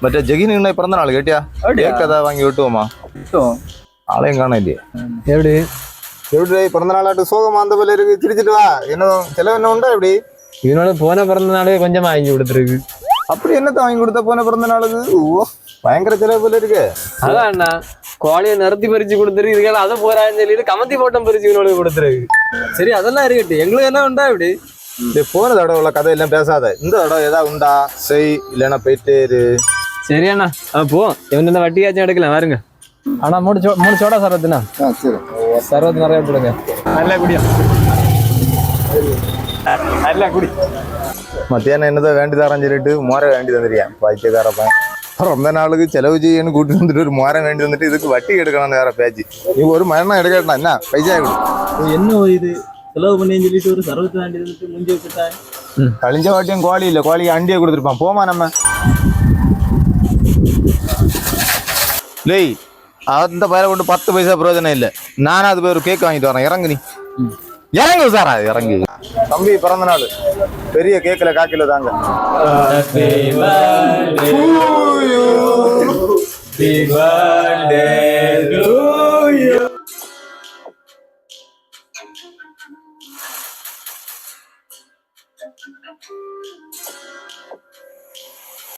മറ്റേ ജഗിന് പിറന്ന നാള് കേട്ടിയാ കേക്ക് അതാ വാങ്ങി വിട്ടുപോമാ ആളെയും കാണാനില്ലേ எப்படி எப்படி பிறந்த நாளாட்டு சோகமா அந்த போல இருக்கு சிரிச்சிட்டு வா என்ன செலவு என்ன உண்டா எப்படி இவனோட போன பிறந்த நாளே கொஞ்சம் வாங்கி கொடுத்துருக்கு அப்படி என்னத்த வாங்கி கொடுத்த போன பிறந்த நாளுக்கு ஓ பயங்கர செலவு போல இருக்கு அதான் அண்ணா கோழியை நிறுத்தி பறிச்சு கொடுத்துருக்கு இதுக்காக அதை போறான்னு சொல்லிட்டு கமத்தி போட்டம் பறிச்சு இவனோட கொடுத்துருக்கு சரி அதெல்லாம் இருக்கட்டும் எங்களுக்கு என்ன உண்டா இப்படி போன தடவை உள்ள கதையெல்லாம் பேசாத இந்த தடவை ஏதாவது உண்டா செய் இல்லைன்னா போயிட்டே இரு சரி அண்ணா போ இவன் இந்த வட்டியாச்சும் எடுக்கலாம் வாருங்க அண்ணா மூணு சோடா சர்வத்துண்ணா சரி சர்வத்து நிறைய போடுங்க நல்லா குடியா நல்லா குடி மத்தியானம் என்னதான் வேண்டிதாரன்னு சொல்லிட்டு மோரை வேண்டி தந்துருக்கேன் பைத்தியக்காரப்பன் பிறந்த நாளுக்கு செலவு செய்யன்னு கூட்டு வந்துட்டு ஒரு மோரை வேண்டி வந்துட்டு இதுக்கு வட்டி எடுக்கணும் வேற பேச்சு நீ ஒரு மரணம் எடுக்கட்டா என்ன பைசா என்ன இது செலவு பண்ணேன்னு சொல்லிட்டு ஒரு சர்வத்தை வாண்டி வந்துட்டு முடிஞ்சு விட்டுட்டாங்க கழிஞ்ச வாட்டியும் கோழி இல்லை கோழிக்கு அண்டியை கொடுத்துருப்பான் போமா நம்ம லேய் அந்த பயிரை கொண்டு 10 பைசா பிரயோஜனம் இல்லை நானும் அது போய் ஒரு கேக் வாங்கிட்டு வரேன் இறங்கு நீ இறங்கு சாரா இறங்கு தம்பி பிறந்த நாள் பெரிய கேக்கில் காக்கில தாங்க